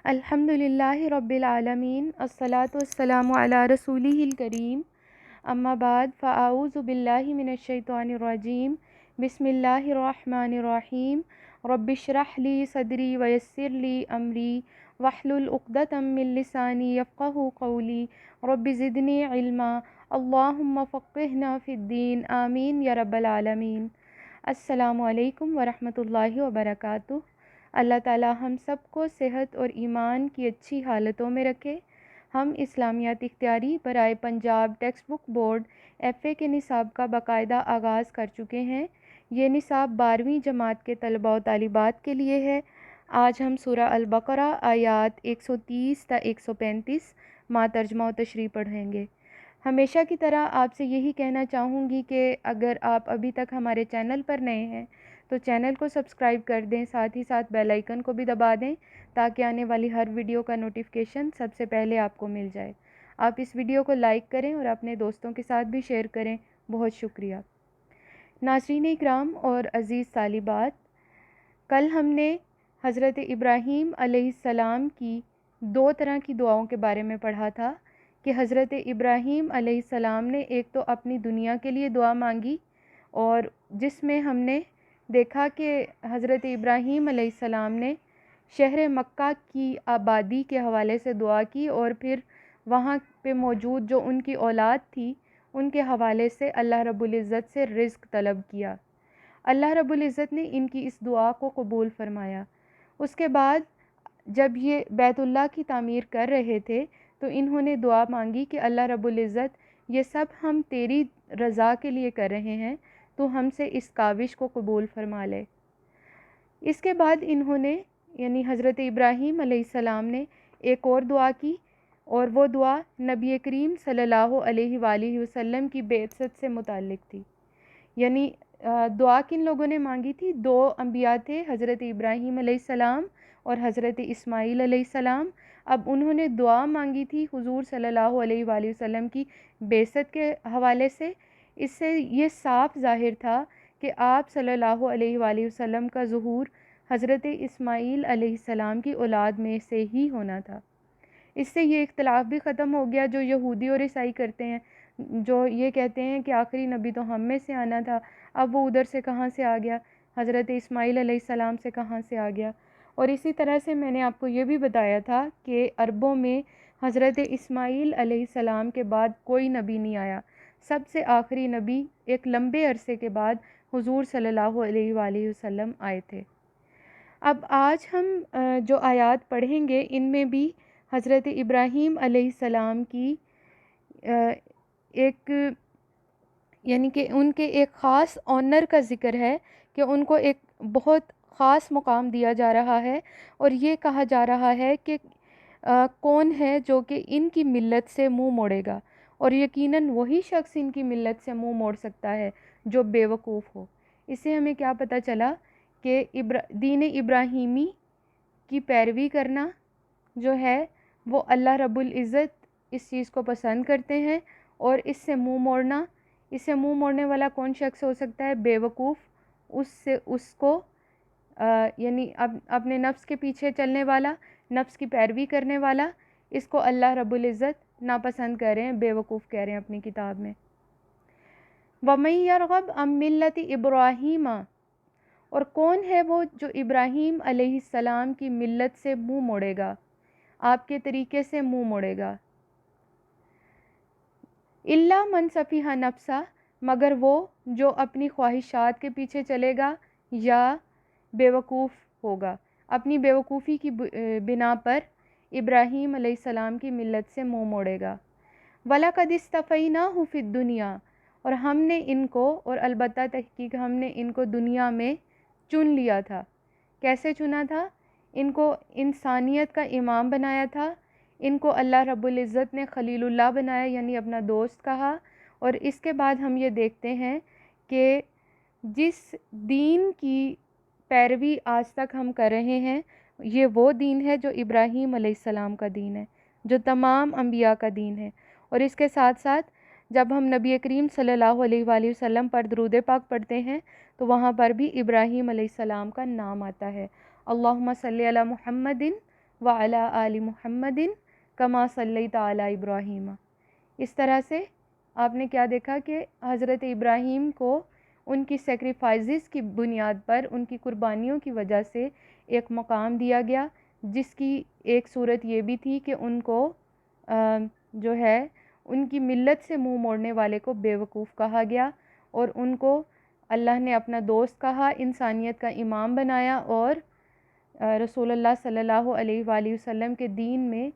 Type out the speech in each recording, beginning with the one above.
الحمدللہ رب العالمین، الصلاۃ والسلام علی رسولہ الکریم، اما بعد فاعوذ باللہ من الشیطان الرجیم، بسم اللہ الرحمن الرحیم، رب اشرح لی صدری ویسر لی امری واحلل عقدۃ من لسانی یفقہوا قولی، رب زدنی علما، اللہم فقہنا فی الدین، آمین یا رب العالمین۔ السلام علیکم ورحمۃ اللہ وبرکاتہ۔ اللہ تعالیٰ ہم سب کو صحت اور ایمان کی اچھی حالتوں میں رکھے۔ ہم اسلامیات اختیاری برائے Punjab text book board FA کے نصاب کا باقاعدہ آغاز کر چکے ہیں۔ یہ نصاب 12ویں جماعت کے طلباء و طالبات کے لیے ہے۔ آج ہم سورہ البقرہ آیات 130 تا 135 مع ترجمہ و تشریح پڑھیں گے۔ ہمیشہ کی طرح آپ سے یہی کہنا چاہوں گی کہ اگر آپ ابھی تک ہمارے چینل پر نئے ہیں تو چینل کو سبسکرائب کر دیں، ساتھ ہی ساتھ بیل آئیکن کو بھی دبا دیں تاکہ آنے والی ہر ویڈیو کا نوٹیفیکیشن سب سے پہلے آپ کو مل جائے۔ آپ اس ویڈیو کو لائک کریں اور اپنے دوستوں کے ساتھ بھی شیئر کریں۔ بہت شکریہ۔ ناظرین اکرام اور عزیز طالبات، کل ہم نے حضرت ابراہیم علیہ السلام کی 2 طرح کی دعاؤں کے بارے میں پڑھا تھا کہ حضرت ابراہیم علیہ السلام نے ایک تو اپنی دنیا کے لیے دعا مانگی، اور جس میں ہم نے دیکھا کہ حضرت ابراہیم علیہ السلام نے شہر مکہ کی آبادی کے حوالے سے دعا کی، اور پھر وہاں پہ موجود جو ان کی اولاد تھی ان کے حوالے سے اللہ رب العزت سے رزق طلب کیا۔ اللہ رب العزت نے ان کی اس دعا کو قبول فرمایا۔ اس کے بعد جب یہ بیت اللہ کی تعمیر کر رہے تھے تو انہوں نے دعا مانگی کہ اللہ رب العزت، یہ سب ہم تیری رضا کے لیے کر رہے ہیں، تو ہم سے اس کاوش کو قبول فرما لے۔ اس کے بعد انہوں نے یعنی حضرت ابراہیم علیہ السلام نے ایک اور دعا کی، اور وہ دعا نبی کریم صلی اللہ علیہ وآلہ وسلم کی بعثت سے متعلق تھی۔ یعنی دعا کن لوگوں نے مانگی تھی؟ 2 انبیاء تھے، حضرت ابراہیم علیہ السلام اور حضرت اسماعیل علیہ السلام۔ اب انہوں نے دعا مانگی تھی حضور صلی اللہ علیہ وآلہ وسلم کی بعثت کے حوالے سے۔ اس سے یہ صاف ظاہر تھا کہ آپ صلی اللہ علیہ وآلہ وسلم کا ظہور حضرت اسماعیل علیہ السلام کی اولاد میں سے ہی ہونا تھا۔ اس سے یہ اختلاف بھی ختم ہو گیا جو یہودی اور عیسائی کرتے ہیں، جو یہ کہتے ہیں کہ آخری نبی تو ہم میں سے آنا تھا، اب وہ ادھر سے کہاں سے آ گیا، حضرت اسماعیل علیہ السلام سے کہاں سے آ گیا۔ اور اسی طرح سے میں نے آپ کو یہ بھی بتایا تھا کہ عربوں میں حضرت اسماعیل علیہ السلام کے بعد کوئی نبی نہیں آیا، سب سے آخری نبی ایک لمبے عرصے کے بعد حضور صلی اللہ علیہ وآلہ وسلم آئے تھے۔ اب آج ہم جو آیات پڑھیں گے ان میں بھی حضرت ابراہیم علیہ السلام کی ایک یعنی کہ ان کے ایک خاص آنر کا ذکر ہے کہ ان کو ایک بہت خاص مقام دیا جا رہا ہے، اور یہ کہا جا رہا ہے کہ کون ہے جو کہ ان کی ملت سے منہ موڑے گا، اور یقیناً وہی شخص ان کی ملت سے منہ موڑ سکتا ہے جو بے وقوف ہو۔ اس سے ہمیں کیا پتہ چلا کہ دین ابراہیمی کی پیروی کرنا جو ہے وہ اللہ رب العزت اس چیز کو پسند کرتے ہیں، اور اس سے منہ موڑنے والا کون شخص ہو سکتا ہے؟ بے وقوف، اس کو یعنی اپنے نفس کے پیچھے چلنے والا، نفس کی پیروی کرنے والا، اس کو اللہ رب العزت ناپسند کر رہے ہیں، بے وقوف کہہ رہے ہیں اپنی کتاب میں۔ وَمَن يَرْغَبْ عَن مِّلَّةِ إِبْرَاهِيمَ، اور کون ہے وہ جو ابراہیم علیہ السلام کی ملت سے منہ موڑے گا، آپ کے طریقے سے منہ موڑے گا۔ إِلَّا مَن سَفِیہَ نَفْسَہُ، مگر وہ جو اپنی خواہشات کے پیچھے چلے گا یا بے وقوف ہوگا، اپنی بے وقوفی کی بنا پر ابراہیم علیہ السلام کی ملت سے منہ موڑے گا۔ وَلَقَدِ اصْطَفَيْنَاهُ فِي الدُّنْيَا، اور ہم نے ان کو، اور البتہ تحقیق ہم نے ان کو دنیا میں چن لیا تھا۔ کیسے چنا تھا؟ ان کو انسانیت کا امام بنایا تھا، ان کو اللہ رب العزت نے خلیل اللہ بنایا یعنی اپنا دوست کہا، اور اس کے بعد ہم یہ دیکھتے ہیں کہ جس دین کی پیروی آج تک ہم کر رہے ہیں یہ وہ دین ہے جو ابراہیم علیہ السلام کا دین ہے، جو تمام انبیاء کا دین ہے۔ اور اس کے ساتھ ساتھ جب ہم نبی کریم صلی اللہ علیہ وآلہ وسلم پر درود پاک پڑھتے ہیں تو وہاں پر بھی ابراہیم علیہ السلام کا نام آتا ہے۔ اللہم صلی علی محمد وعلی آل محمد کما صلیت علی ابراہیم۔ اس طرح سے آپ نے کیا دیکھا کہ حضرت ابراہیم کو ان کی سیکریفائزز کی بنیاد پر، ان کی قربانیوں کی وجہ سے ایک مقام دیا گیا، جس کی ایک صورت یہ بھی تھی کہ ان کو جو ہے ان کی ملت سے منہ موڑنے والے کو بیوقوف کہا گیا، اور ان کو اللہ نے اپنا دوست کہا، انسانیت کا امام بنایا، اور رسول اللہ صلی اللہ علیہ وآلہ وسلم کے دین میں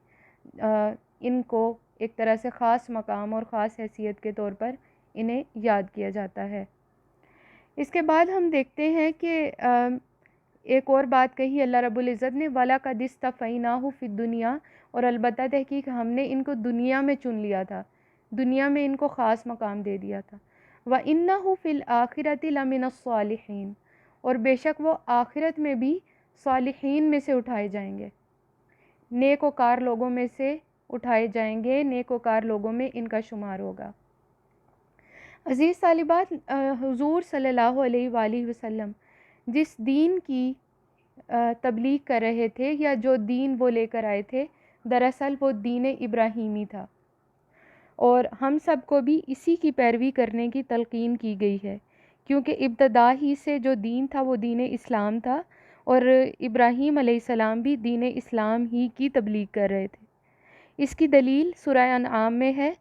ان کو ایک طرح سے خاص مقام اور خاص حیثیت کے طور پر انہیں یاد کیا جاتا ہے۔ اس کے بعد ہم دیکھتے ہیں کہ ایک اور بات کہی اللہ رب العزت نے، وَلَقَدِ اسْتَفَيْنَاهُ فِي الدُّنْيَا، اور البتہ تحقیق ہم نے ان کو دنیا میں چن لیا تھا، دنیا میں ان کو خاص مقام دے دیا تھا۔ وَإِنَّهُ فِي الْآخِرَةِ لَمِنَ الصَّالِحِينَ، اور بے شک وہ آخرت میں بھی صالحین میں سے اٹھائے جائیں گے، نیک وکار لوگوں میں سے اٹھائے جائیں گے، نیک وکار لوگوں میں ان کا شمار ہوگا۔ عزیز طالبات، حضور صلی اللہ علیہ وآلہ وسلم جس دین کی تبلیغ کر رہے تھے، یا جو دین وہ لے کر آئے تھے، دراصل وہ دین ابراہیمی تھا، اور ہم سب کو بھی اسی کی پیروی کرنے کی تلقین کی گئی ہے، کیونکہ ابتدا ہی سے جو دین تھا وہ دین اسلام تھا، اور ابراہیم علیہ السلام بھی دین اسلام ہی کی تبلیغ کر رہے تھے۔ اس کی دلیل سورہ انعام میں ہے۔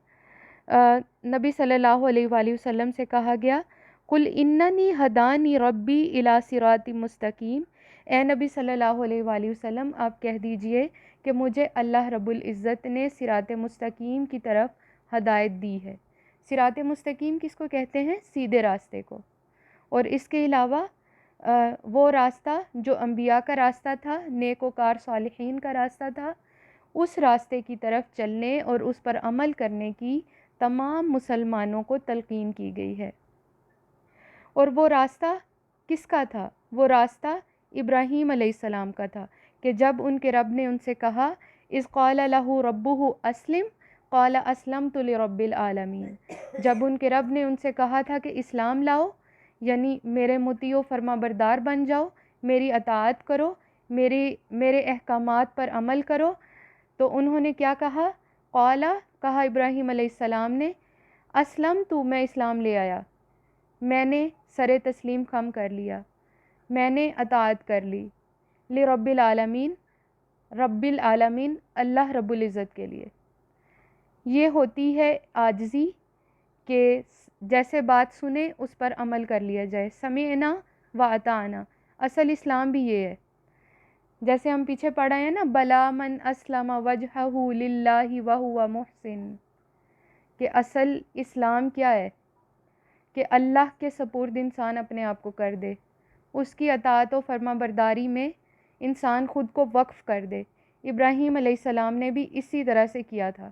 نبی صلی اللہ علیہ وآلہ وسلم سے کہا گیا، قُلْ إِنَّنِي هَدَانِي رَبِّي إِلَىٰ صِرَاطٍ مُسْتَقِيمٍ، اے نبی صلی اللہ علیہ وآلہ وسلم آپ کہہ دیجئے کہ مجھے اللہ رب العزت نے صراط مستقیم کی طرف ہدایت دی ہے۔ صراط مستقیم کس کو کہتے ہیں؟ سیدھے راستے کو۔ اور اس کے علاوہ وہ راستہ جو انبیاء کا راستہ تھا، نیک وکار صالحین کا راستہ تھا، اس راستے کی طرف چلنے اور اس پر عمل کرنے کی تمام مسلمانوں کو تلقین کی گئی ہے۔ اور وہ راستہ کس کا تھا؟ وہ راستہ ابراہیم علیہ السلام کا تھا، کہ جب ان کے رب نے ان سے کہا، اذ قال لہ ربہ اسلم قال اسلمت لرب العالمین، جب ان کے رب نے ان سے کہا تھا کہ اسلام لاؤ، یعنی میرے مطیع و فرما بردار بن جاؤ، میری اطاعت کرو، میرے احکامات پر عمل کرو، تو انہوں نے کیا کہا؟ قال، کہا ابراہیم علیہ السلام نے، اسلمت، میں اسلام لے آیا، میں نے سر تسلیم خم کر لیا، میں نے اطاعت کر لی، لرب العالمین، رب العالمین اللہ رب العزت کے لیے۔ یہ ہوتی ہے عاجزی، کہ جیسے بات سنیں اس پر عمل کر لیا جائے، سمعنا و اطعنا، اصل اسلام بھی یہ ہے۔ جیسے ہم پیچھے پڑھا ہے نا، بلا من اسلم وجہہ للہ وہو محسن، کہ اصل اسلام کیا ہے؟ کہ اللہ کے سپرد انسان اپنے آپ کو کر دے، اس کی اطاعت و فرما برداری میں انسان خود کو وقف کر دے۔ ابراہیم علیہ السلام نے بھی اسی طرح سے کیا تھا،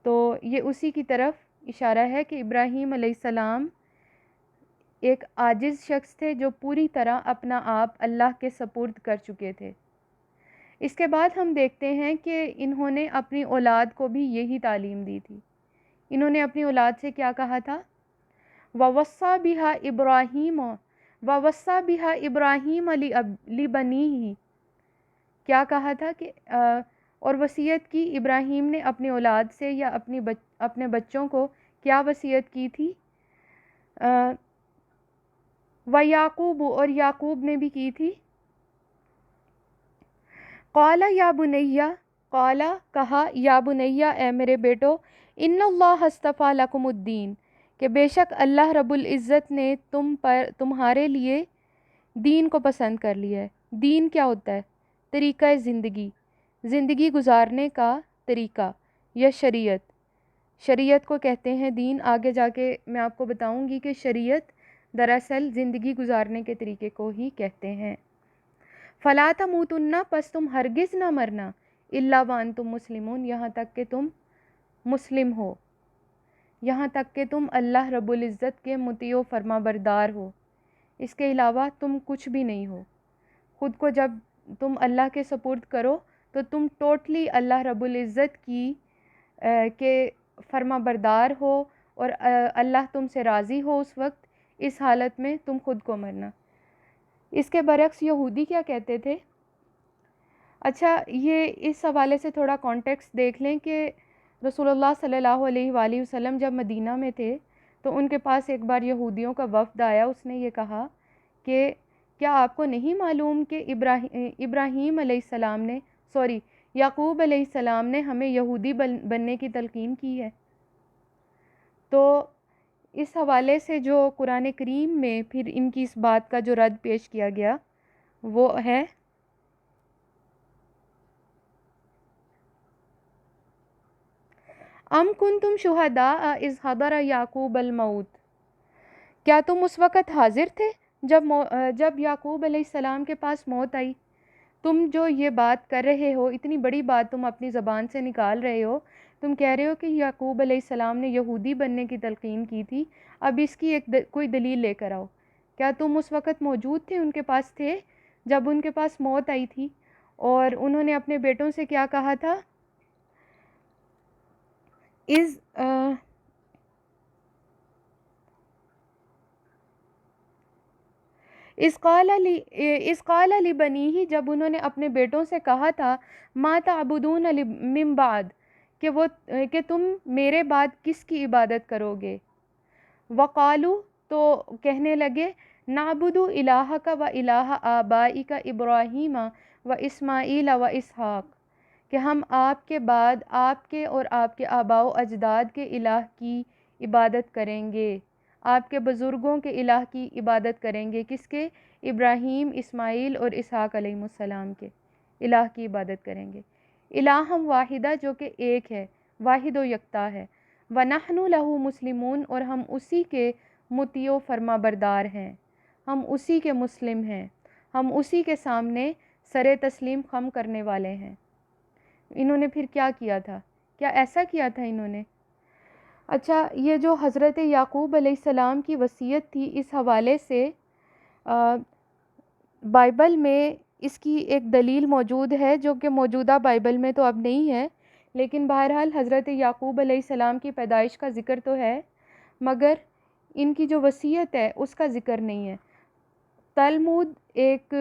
تو یہ اسی کی طرف اشارہ ہے کہ ابراہیم علیہ السلام ایک عاجز شخص تھے جو پوری طرح اپنا آپ اللہ کے سپرد کر چکے تھے۔ اس کے بعد ہم دیکھتے ہیں کہ انہوں نے اپنی اولاد کو بھی یہی تعلیم دی تھی۔ انہوں نے اپنی اولاد سے کیا کہا تھا؟ وَوَصَّى بِهَا إِبْرَاهِيمُ وَوَصَّى بِهَا إِبْرَاهِيمُ لِبَنِيهِ، کیا کہا تھا کہ اور وصیت کی ابراہیم نے اپنی اولاد سے، یا اپنے بچوں کو کیا وصیت کی تھی؟ وَيَعْقُوبُ، اور یعقوب نے بھی کی تھی۔ قَالَ يَا بُنَيَّ، قَالَ کہا، یا بنیہ اے میرے بیٹو، ان اللہ اصطفیٰ لکم الدین، کہ بے شک اللہ رب العزت نے تمہارے لیے دین کو پسند کر لیا ہے۔ دین کیا ہوتا ہے؟ طریقہ زندگی گزارنے کا طریقہ، یا شریعت۔ شریعت کو کہتے ہیں دین۔ آگے جا کے میں آپ کو بتاؤں گی کہ شریعت دراصل زندگی گزارنے کے طریقے کو ہی کہتے ہیں۔ فَلَا تَمُوتُنَّ، پس تم ہرگز نہ مرنا، إِلَّا وَأَنْتُمْ مُسْلِمُونَ، یہاں تک کہ تم مسلم ہو، یہاں تک کہ تم اللہ رب العزت کے مطیع و فرما بردار ہو۔ اس کے علاوہ تم کچھ بھی نہیں ہو۔ خود کو جب تم اللہ کے سپرد کرو تو تم ٹوٹلی اللہ رب العزت کی کے فرما بردار ہو، اور اللہ تم سے راضی ہو اس وقت، اس حالت میں تم خود کو مرنا۔ اس کے برعکس یہودی کیا کہتے تھے؟ اچھا، یہ اس حوالے سے تھوڑا کانٹیکسٹ دیکھ لیں کہ رسول اللہ صلی اللہ علیہ وآلہ وسلم جب مدینہ میں تھے تو ان کے پاس ایک بار یہودیوں کا وفد آیا. اس نے یہ کہا کہ کیا آپ کو نہیں معلوم کہ ابراہیم علیہ السلام نے یعقوب علیہ السلام نے ہمیں یہودی بننے کی تلقین کی ہے. تو اس حوالے سے جو قرآن کریم میں پھر ان کی اس بات کا جو رد پیش کیا گیا وہ ہے ام کنتم شہداء اذ حضر یعقوب الموت. کیا تم اس وقت حاضر تھے جب یعقوب علیہ السلام کے پاس موت آئی؟ تم جو یہ بات کر رہے ہو، اتنی بڑی بات تم اپنی زبان سے نکال رہے ہو، تم کہہ رہے ہو کہ یعقوب علیہ السلام نے یہودی بننے کی تلقین کی تھی، اب اس کی کوئی دلیل لے کر آؤ. کیا تم اس وقت موجود تھے، ان کے پاس تھے جب ان کے پاس موت آئی تھی اور انہوں نے اپنے بیٹوں سے کیا کہا تھا؟ اس قال لبنیہ، جب انہوں نے اپنے بیٹوں سے کہا تھا ما تعبدون من بعد، کہ تم میرے بعد کس کی عبادت کرو گے. وقالو، تو کہنے لگے نعبد الہک و الہ آبائک ابراہیم و اسماعیل و اسحاق، کہ ہم آپ کے بعد آپ کے اور آپ کے آباء و اجداد کے الہ کی عبادت کریں گے، آپ کے بزرگوں کے الہ کی عبادت کریں گے. کس کے؟ ابراہیم، اسماعیل اور اسحاق علیہ السلام کے الہ کی عبادت کریں گے. الہم واحدہ، جو کہ ایک ہے، واحد و یکتا ہے. وَنَحْنُ لَهُ مُسْلِمُونَ، اور ہم اسی کے مطیع و فرما بردار ہیں، ہم اسی کے مسلم ہیں، ہم اسی کے سامنے سر تسلیم خم کرنے والے ہیں. انہوں نے پھر کیا کیا تھا؟ کیا ایسا کیا تھا انہوں نے؟ اچھا، یہ جو حضرت یعقوب علیہ السلام کی وصیت تھی، اس حوالے سے بائبل میں اس کی ایک دلیل موجود ہے جو کہ موجودہ بائبل میں تو اب نہیں ہے، لیکن بہرحال حضرت یعقوب علیہ السلام کی پیدائش کا ذکر تو ہے، مگر ان کی جو وصیت ہے اس کا ذکر نہیں ہے. تلمود ایک،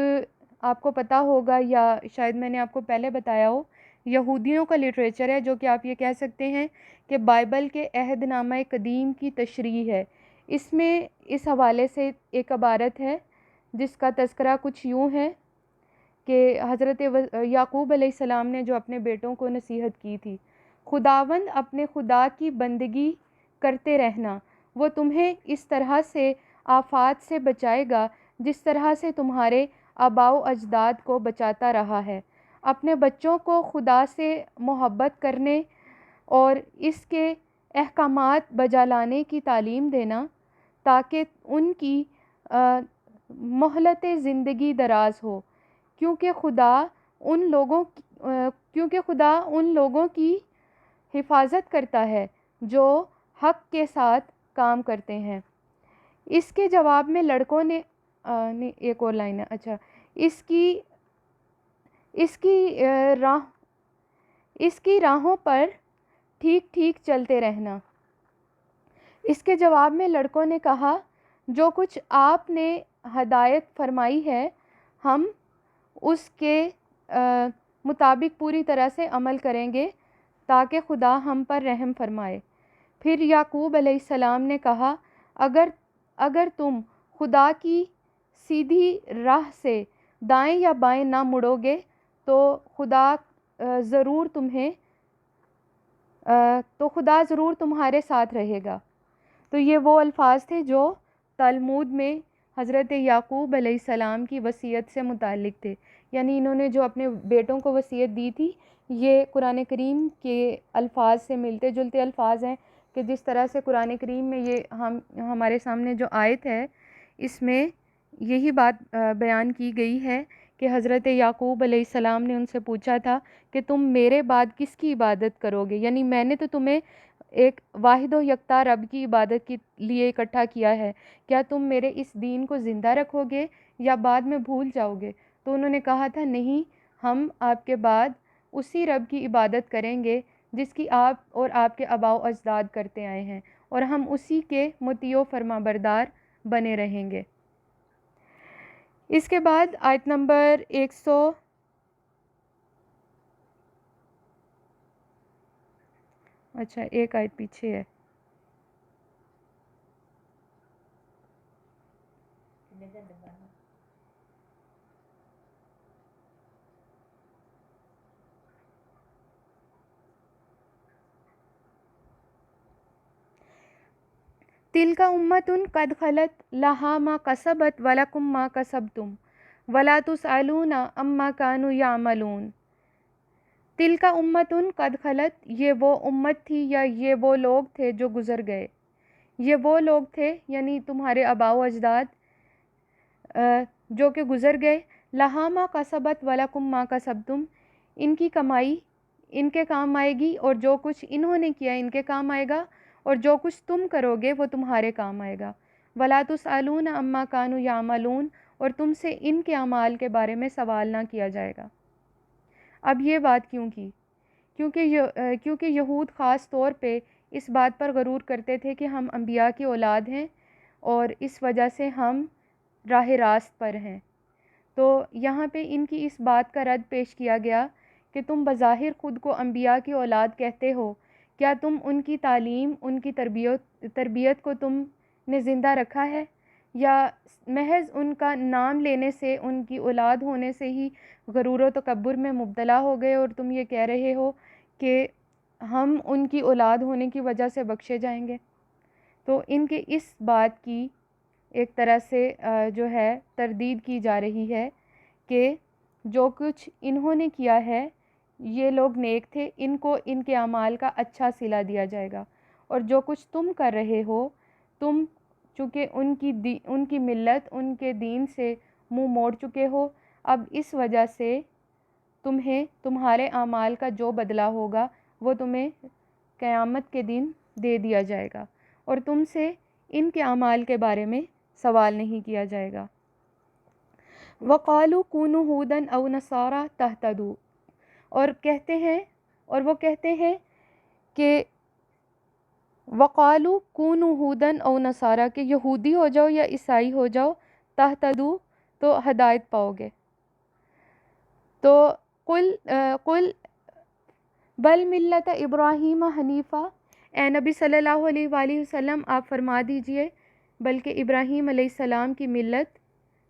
آپ کو پتہ ہوگا یا شاید میں نے آپ کو پہلے بتایا ہو، یہودیوں کا لٹریچر ہے، جو کہ آپ یہ کہہ سکتے ہیں کہ بائبل کے عہد نامہ قدیم کی تشریح ہے. اس میں اس حوالے سے ایک عبارت ہے جس کا تذکرہ کچھ یوں ہے کہ حضرت یعقوب علیہ السلام نے جو اپنے بیٹوں کو نصیحت کی تھی، خداوند اپنے خدا کی بندگی کرتے رہنا، وہ تمہیں اس طرح سے آفات سے بچائے گا جس طرح سے تمہارے آباء و اجداد کو بچاتا رہا ہے. اپنے بچوں کو خدا سے محبت کرنے اور اس کے احکامات بجا لانے کی تعلیم دینا تاکہ ان کی مہلت زندگی دراز ہو، کیونکہ خدا ان لوگوں کی حفاظت کرتا ہے جو حق کے ساتھ کام کرتے ہیں. اس کے جواب میں لڑکوں نے ایک اور لائن ہے، اچھا، اس کی راہوں پر ٹھیک ٹھیک چلتے رہنا. اس کے جواب میں لڑکوں نے کہا جو کچھ آپ نے ہدایت فرمائی ہے ہم اس کے مطابق پوری طرح سے عمل کریں گے تاکہ خدا ہم پر رحم فرمائے. پھر یعقوب علیہ السلام نے کہا اگر تم خدا کی سیدھی راہ سے دائیں یا بائیں نہ مڑو گے تو خدا ضرور تمہارے ساتھ رہے گا. تو یہ وہ الفاظ تھے جو تلمود میں حضرت یعقوب علیہ السلام کی وصیت سے متعلق تھے، یعنی انہوں نے جو اپنے بیٹوں کو وصیت دی تھی یہ قرآن کریم کے الفاظ سے ملتے جلتے الفاظ ہیں کہ جس طرح سے قرآن کریم میں یہ ہمارے سامنے جو آیت ہے اس میں یہی بات بیان کی گئی ہے کہ حضرت یعقوب علیہ السلام نے ان سے پوچھا تھا کہ تم میرے بعد کس کی عبادت کرو گے، یعنی میں نے تو تمہیں ایک واحد و یکتا رب کی عبادت کے لیے اکٹھا کیا ہے، کیا تم میرے اس دین کو زندہ رکھو گے یا بعد میں بھول جاؤ گے؟ تو انہوں نے کہا تھا نہیں، ہم آپ کے بعد اسی رب کی عبادت کریں گے جس کی آپ اور آپ کے آباء و اجداد کرتے آئے ہیں، اور ہم اسی کے مطیع و فرما بردار بنے رہیں گے. اس کے بعد آیت نمبر اچھا ایک آیت پیچھے ہے. تلک امۃ قد خلت لہا ما کسبت ولکم ما کسبتم ولا تسألون عما کانوا یعملون. تلک امۃ قد خلت، یہ وہ امت تھی یا یہ وہ لوگ تھے جو گزر گئے. یہ وہ لوگ تھے یعنی تمہارے آباء و اجداد جو کہ گزر گئے. لہا ما کسبت ولکم ما کسبتم، ان کی کمائی ان کے کام آئے گی، اور جو کچھ انہوں نے کیا ان کے کام آئے گا، اور جو کچھ تم کرو گے وہ تمہارے کام آئے گا. ولا تسألون عما کانوا یعملون، اور تم سے ان کے اعمال کے بارے میں سوال نہ کیا جائے گا. اب یہ بات کیوں کی؟ کیونکہ یہود خاص طور پہ اس بات پر غرور کرتے تھے کہ ہم انبیاء کی اولاد ہیں اور اس وجہ سے ہم راہ راست پر ہیں. تو یہاں پہ ان کی اس بات کا رد پیش کیا گیا کہ تم بظاہر خود کو انبیاء کی اولاد کہتے ہو، کیا تم ان کی تعلیم، ان کی تربیت کو تم نے زندہ رکھا ہے، یا محض ان کا نام لینے سے، ان کی اولاد ہونے سے ہی غرور و تکبر میں مبتلا ہو گئے، اور تم یہ کہہ رہے ہو کہ ہم ان کی اولاد ہونے کی وجہ سے بخشے جائیں گے؟ تو ان کے اس بات کی ایک طرح سے جو ہے تردید کی جا رہی ہے کہ جو کچھ انہوں نے کیا ہے یہ لوگ نیک تھے، ان کو ان کے اعمال کا اچھا صلہ دیا جائے گا، اور جو کچھ تم کر رہے ہو، تم چونکہ ان کی ملت، ان کے دین سے منہ موڑ چکے ہو، اب اس وجہ سے تمہیں تمہارے اعمال کا جو بدلہ ہوگا وہ تمہیں قیامت کے دن دے دیا جائے گا، اور تم سے ان کے اعمال کے بارے میں سوال نہیں کیا جائے گا. وَقَالُوا كُونُوا هُودًا أَوْ نَصَارَىٰ تَهْتَدُوا، اور وہ کہتے ہیں کہ وَقَالُوا كُونُوا هُودًا أَوْ نَصَارَىٰ، کہ یہودی ہو جاؤ یا عیسائی ہو جاؤ، تَهْتَدُوا تو ہدایت پاؤ گے. تو قل بل ملت ابراہیم حنیفہ، اے نبی صلی اللہ علیہ وآلہ وسلم آپ فرما دیجئے بلکہ ابراہیم علیہ السلام کی ملت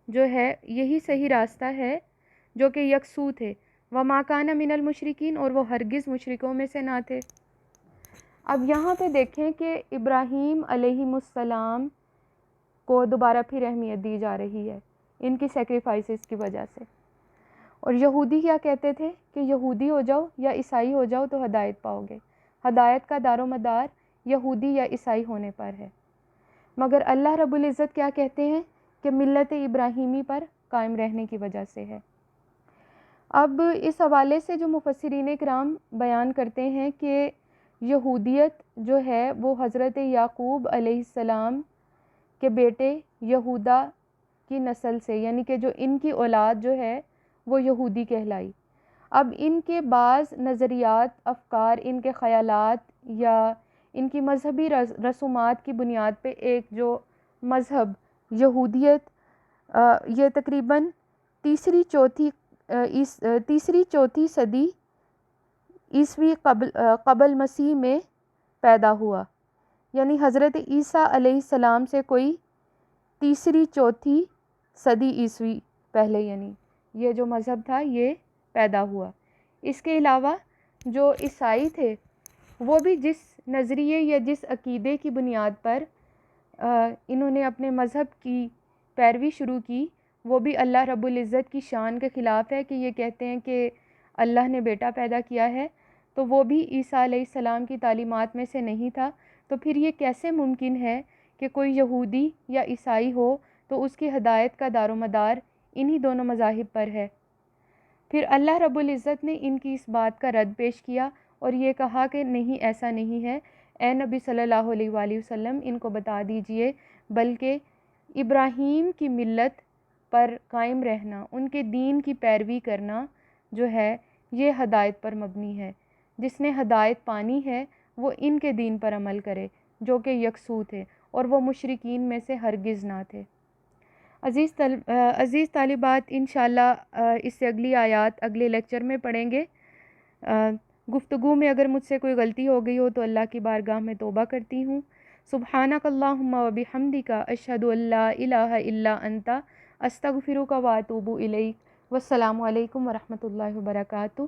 جو ہے یہی صحیح راستہ ہے جو کہ یکسو تھے. وما کان من المشرکین، اور وہ ہرگز مشرکوں میں سے نہ تھے. اب یہاں پہ دیکھیں کہ ابراہیم علیہ السلام کو دوبارہ پھر اہمیت دی جا رہی ہے ان کی سیکریفائسز کی وجہ سے. اور یہودی کیا کہتے تھے کہ یہودی ہو جاؤ یا عیسائی ہو جاؤ تو ہدایت پاؤ گے. ہدایت کا دار و مدار یہودی یا عیسائی ہونے پر ہے. مگر اللہ رب العزت کیا کہتے ہیں کہ ملت ابراہیمی پر قائم رہنے کی وجہ سے ہے. اب اس حوالے سے جو مفسرین کرام بیان کرتے ہیں کہ یہودیت جو ہے وہ حضرت یعقوب علیہ السلام کے بیٹے یہودا کی نسل سے، یعنی کہ جو ان کی اولاد جو ہے وہ یہودی کہلائی. اب ان کے بعض نظریات، افکار، ان کے خیالات یا ان کی مذہبی رسومات کی بنیاد پہ ایک جو مذہب یہودیت یہ تقریباً تیسری چوتھی صدی عیسوی قبل مسیح میں پیدا ہوا، یعنی حضرت عیسیٰ علیہ السلام سے کوئی تیسری چوتھی صدی عیسوی پہلے، یعنی یہ جو مذہب تھا یہ پیدا ہوا. اس کے علاوہ جو عیسائی تھے وہ بھی جس نظریے یا جس عقیدے کی بنیاد پر انہوں نے اپنے مذہب کی پیروی شروع کی، وہ بھی اللہ رب العزت کی شان کے خلاف ہے کہ یہ کہتے ہیں کہ اللہ نے بیٹا پیدا کیا ہے. تو وہ بھی عیسیٰ علیہ السلام کی تعلیمات میں سے نہیں تھا. تو پھر یہ کیسے ممکن ہے کہ کوئی یہودی یا عیسائی ہو تو اس کی ہدایت کا دار و مدار انہی دونوں مذاہب پر ہے؟ پھر اللہ رب العزت نے ان کی اس بات کا رد پیش کیا اور یہ کہا کہ نہیں، ایسا نہیں ہے. اے نبی صلی اللہ علیہ وآلہ وسلم ان کو بتا دیجئے بلکہ ابراہیم کی ملت پر قائم رہنا، ان کے دین کی پیروی کرنا جو ہے یہ ہدایت پر مبنی ہے. جس نے ہدایت پانی ہے وہ ان کے دین پر عمل کرے جو کہ یکسو تھے اور وہ مشرکین میں سے ہرگز نہ تھے. عزیز طالبات، انشاءاللہ اس سے اگلی آیات اگلے لیکچر میں پڑھیں گے. گفتگو میں اگر مجھ سے کوئی غلطی ہو گئی ہو تو اللہ کی بارگاہ میں توبہ کرتی ہوں۔ سبحانک اللہم و بحمدک اشہد ان لا الہ الا انت استغفرک و اتوب الیک۔ والسلام علیکم ورحمۃ اللہ وبرکاتہ۔